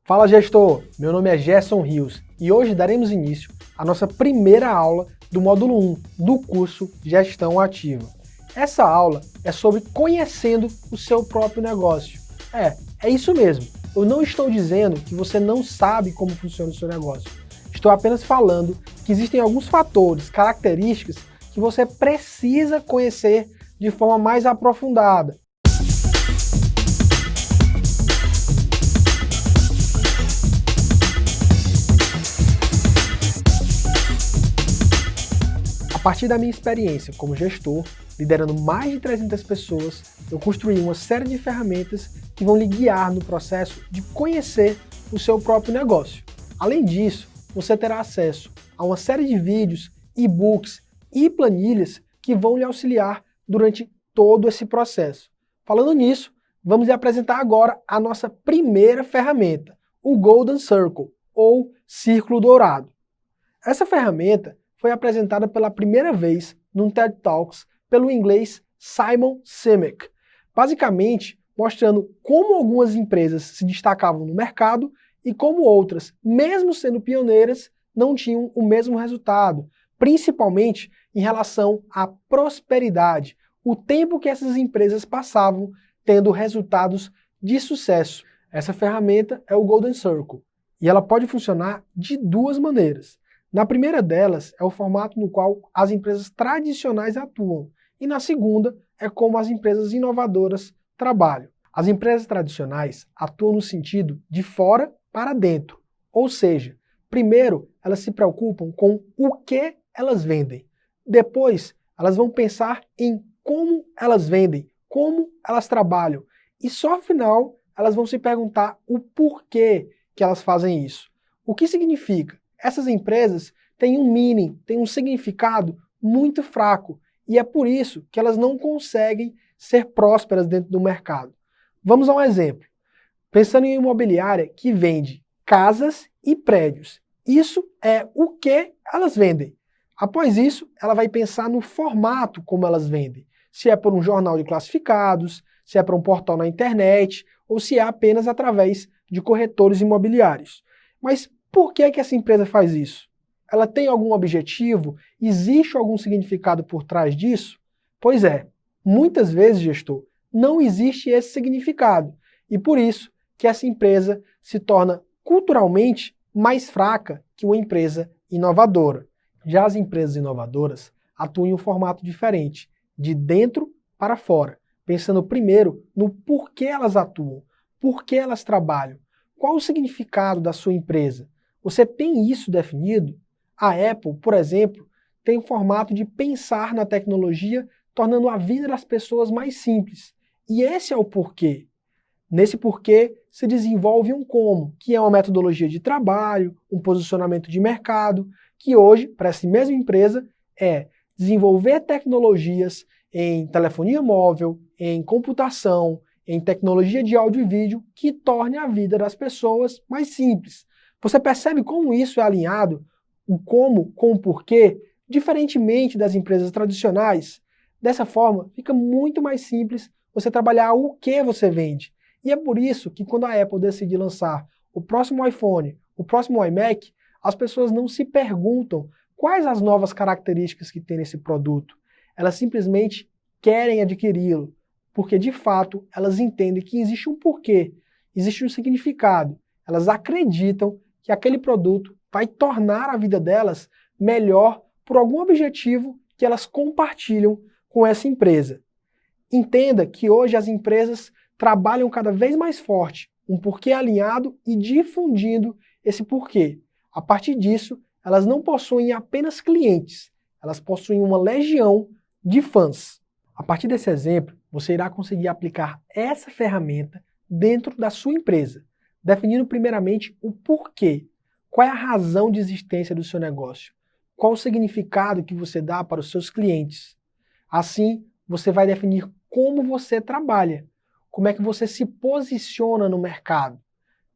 Fala gestor, meu nome é Gerson Rios e hoje daremos início à nossa primeira aula do módulo 1 do curso Gestão Ativa. Essa aula é sobre conhecendo o seu próprio negócio. É isso mesmo, eu não estou dizendo que você não sabe como funciona o seu negócio. Estou apenas falando que existem alguns fatores, características que você precisa conhecer de forma mais aprofundada. A partir da minha experiência como gestor, liderando mais de 300 pessoas, eu construí uma série de ferramentas que vão lhe guiar no processo de conhecer o seu próprio negócio. Além disso, você terá acesso a uma série de vídeos, e-books e planilhas que vão lhe auxiliar durante todo esse processo. Falando nisso, vamos lhe apresentar agora a nossa primeira ferramenta, o Golden Circle, ou Círculo Dourado. Essa ferramenta foi apresentada pela primeira vez num TED Talks pelo inglês Simon Sinek, basicamente mostrando como algumas empresas se destacavam no mercado e como outras, mesmo sendo pioneiras, não tinham o mesmo resultado, principalmente em relação à prosperidade, o tempo que essas empresas passavam tendo resultados de sucesso. Essa ferramenta é o Golden Circle e ela pode funcionar de duas maneiras. Na primeira delas é o formato no qual as empresas tradicionais atuam, e na segunda é como as empresas inovadoras trabalham. As empresas tradicionais atuam no sentido de fora para dentro, ou seja, primeiro elas se preocupam com o que elas vendem, depois elas vão pensar em como elas vendem, como elas trabalham, e só ao final elas vão se perguntar o porquê que elas fazem isso. O que significa? Essas empresas têm um meaning, têm um significado muito fraco e é por isso que elas não conseguem ser prósperas dentro do mercado. Vamos a um exemplo. Pensando em imobiliária que vende casas e prédios. Isso é o que elas vendem. Após isso, ela vai pensar no formato como elas vendem. Se é por um jornal de classificados, se é para um portal na internet ou se é apenas através de corretores imobiliários. Mas por que essa empresa faz isso? Ela tem algum objetivo? Existe algum significado por trás disso? Pois é, muitas vezes, gestor, não existe esse significado. E por isso que essa empresa se torna culturalmente mais fraca que uma empresa inovadora. Já as empresas inovadoras atuam em um formato diferente, de dentro para fora, pensando primeiro no porquê elas atuam, por que elas trabalham, qual o significado da sua empresa. Você tem isso definido? A Apple, por exemplo, tem um formato de pensar na tecnologia, tornando a vida das pessoas mais simples. E esse é o porquê. Nesse porquê se desenvolve um como, que é uma metodologia de trabalho, um posicionamento de mercado, que hoje, para essa mesma empresa, é desenvolver tecnologias em telefonia móvel, em computação, em tecnologia de áudio e vídeo, que torne a vida das pessoas mais simples. Você percebe como isso é alinhado, o como com o porquê, diferentemente das empresas tradicionais? Dessa forma, fica muito mais simples você trabalhar o que você vende. E é por isso que quando a Apple decide lançar o próximo iPhone, o próximo iMac, as pessoas não se perguntam quais as novas características que tem nesse produto. Elas simplesmente querem adquiri-lo, porque de fato elas entendem que existe um porquê, existe um significado. Elas acreditam que aquele produto vai tornar a vida delas melhor por algum objetivo que elas compartilham com essa empresa. Entenda que hoje as empresas trabalham cada vez mais forte, um porquê alinhado e difundindo esse porquê. A partir disso, elas não possuem apenas clientes, elas possuem uma legião de fãs. A partir desse exemplo, você irá conseguir aplicar essa ferramenta dentro da sua empresa, definindo primeiramente o porquê. Qual é a razão de existência do seu negócio? Qual o significado que você dá para os seus clientes? Assim, você vai definir como você trabalha, como é que você se posiciona no mercado.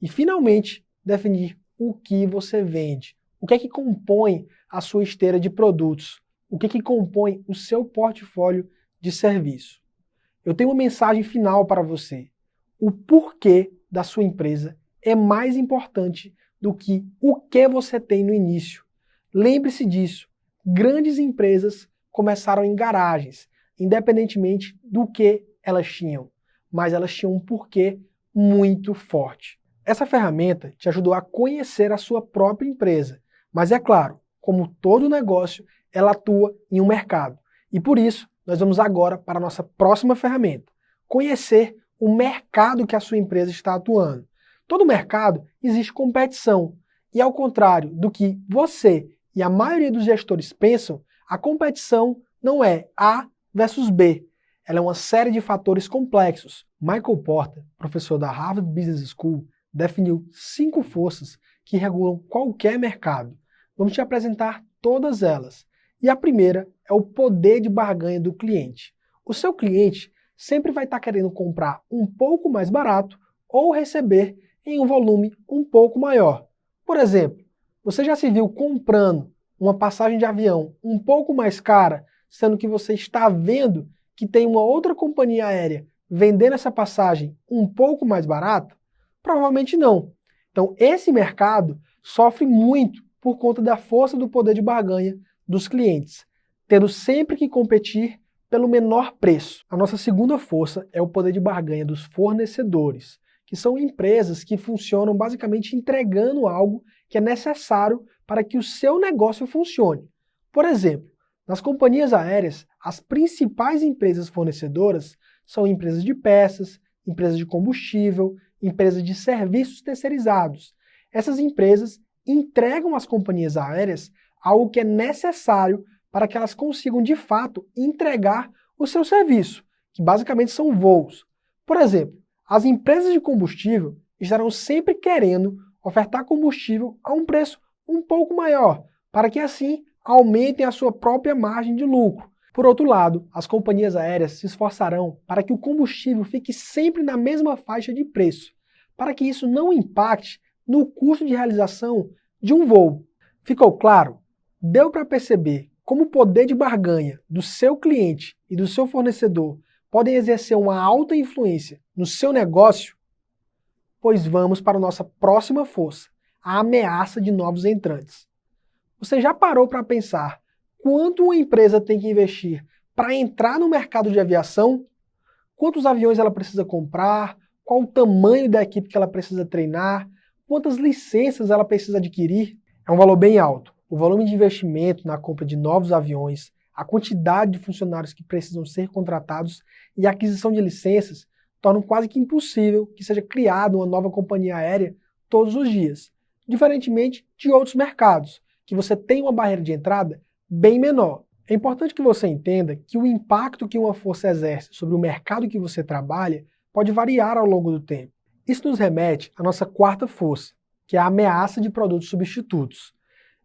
E, finalmente, definir o que você vende. O que é que compõe a sua esteira de produtos? O que é que compõe o seu portfólio de serviço? Eu tenho uma mensagem final para você. O porquê da sua empresa é mais importante do que o que você tem no início. Lembre-se disso. Grandes empresas começaram em garagens, independentemente do que elas tinham, mas elas tinham um porquê muito forte. Essa ferramenta te ajudou a conhecer a sua própria empresa, mas é claro, como todo negócio, ela atua em um mercado. E por isso, nós vamos agora para a nossa próxima ferramenta, conhecer o mercado que a sua empresa está atuando. Todo mercado existe competição, e ao contrário do que você e a maioria dos gestores pensam, a competição não é A versus B. Ela é uma série de fatores complexos. Michael Porter, professor da Harvard Business School, definiu 5 forças que regulam qualquer mercado. Vamos te apresentar todas elas. E a primeira é o poder de barganha do cliente. O seu cliente sempre vai estar querendo comprar um pouco mais barato ou receber em um volume um pouco maior. Por exemplo, você já se viu comprando uma passagem de avião um pouco mais cara, sendo que você está vendo que tem uma outra companhia aérea vendendo essa passagem um pouco mais barata? Provavelmente não. Então esse mercado sofre muito por conta da força do poder de barganha dos clientes, tendo sempre que competir pelo menor preço. A nossa segunda força é o poder de barganha dos fornecedores, que são empresas que funcionam basicamente entregando algo que é necessário para que o seu negócio funcione. Por exemplo, nas companhias aéreas, as principais empresas fornecedoras são empresas de peças, empresas de combustível, empresas de serviços terceirizados. Essas empresas entregam às companhias aéreas algo que é necessário para que elas consigam, de fato, entregar o seu serviço, que basicamente são voos. Por exemplo, as empresas de combustível estarão sempre querendo ofertar combustível a um preço um pouco maior, para que assim aumentem a sua própria margem de lucro. Por outro lado, as companhias aéreas se esforçarão para que o combustível fique sempre na mesma faixa de preço, para que isso não impacte no custo de realização de um voo. Ficou claro? Deu para perceber como o poder de barganha do seu cliente e do seu fornecedor podem exercer uma alta influência no seu negócio? Pois vamos para a nossa próxima força, a ameaça de novos entrantes. Você já parou para pensar quanto uma empresa tem que investir para entrar no mercado de aviação? Quantos aviões ela precisa comprar? Qual o tamanho da equipe que ela precisa treinar? Quantas licenças ela precisa adquirir? É um valor bem alto. O volume de investimento na compra de novos aviões, a quantidade de funcionários que precisam ser contratados e a aquisição de licenças tornam quase que impossível que seja criada uma nova companhia aérea todos os dias, diferentemente de outros mercados, que você tem uma barreira de entrada bem menor. É importante que você entenda que o impacto que uma força exerce sobre o mercado que você trabalha pode variar ao longo do tempo. Isso nos remete à nossa quarta força, que é a ameaça de produtos substitutos.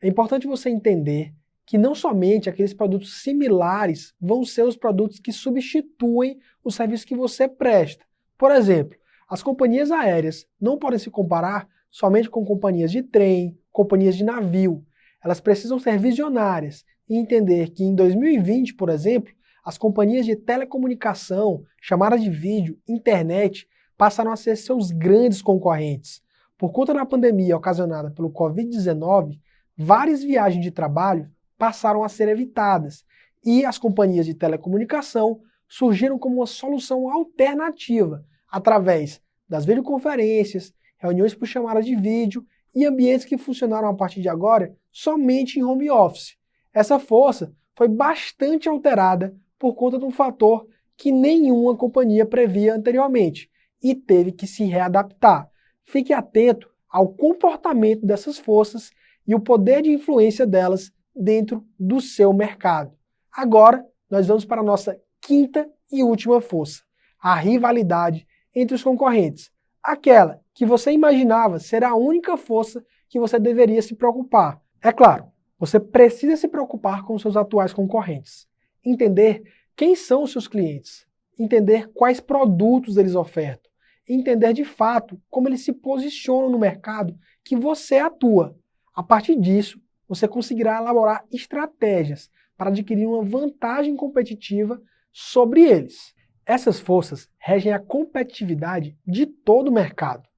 É importante você entender que não somente aqueles produtos similares vão ser os produtos que substituem o serviço que você presta. Por exemplo, as companhias aéreas não podem se comparar somente com companhias de trem, companhias de navio. Elas precisam ser visionárias e entender que em 2020, por exemplo, as companhias de telecomunicação, chamada de vídeo, internet, passaram a ser seus grandes concorrentes. Por conta da pandemia ocasionada pelo Covid-19, várias viagens de trabalho passaram a ser evitadas e as companhias de telecomunicação surgiram como uma solução alternativa através das videoconferências, reuniões por chamada de vídeo e ambientes que funcionaram a partir de agora somente em home office. Essa força foi bastante alterada por conta de um fator que nenhuma companhia previa anteriormente e teve que se readaptar. Fique atento ao comportamento dessas forças e o poder de influência delas dentro do seu mercado. Agora, nós vamos para a nossa quinta e última força, a rivalidade entre os concorrentes. Aquela que você imaginava ser a única força que você deveria se preocupar. É claro, você precisa se preocupar com os seus atuais concorrentes. Entender quem são os seus clientes, entender quais produtos eles ofertam, entender de fato como eles se posicionam no mercado que você atua. A partir disso, você conseguirá elaborar estratégias para adquirir uma vantagem competitiva sobre eles. Essas forças regem a competitividade de todo o mercado.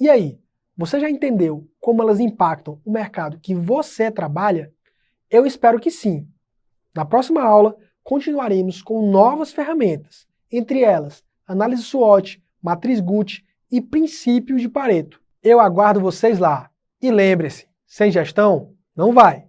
E aí, Você já entendeu como elas impactam o mercado que você trabalha? Eu espero que sim. Na próxima aula, continuaremos com novas ferramentas, entre elas análise SWOT, matriz Gucci e princípios de Pareto. Eu aguardo vocês lá. E lembre-se, sem gestão, não vai!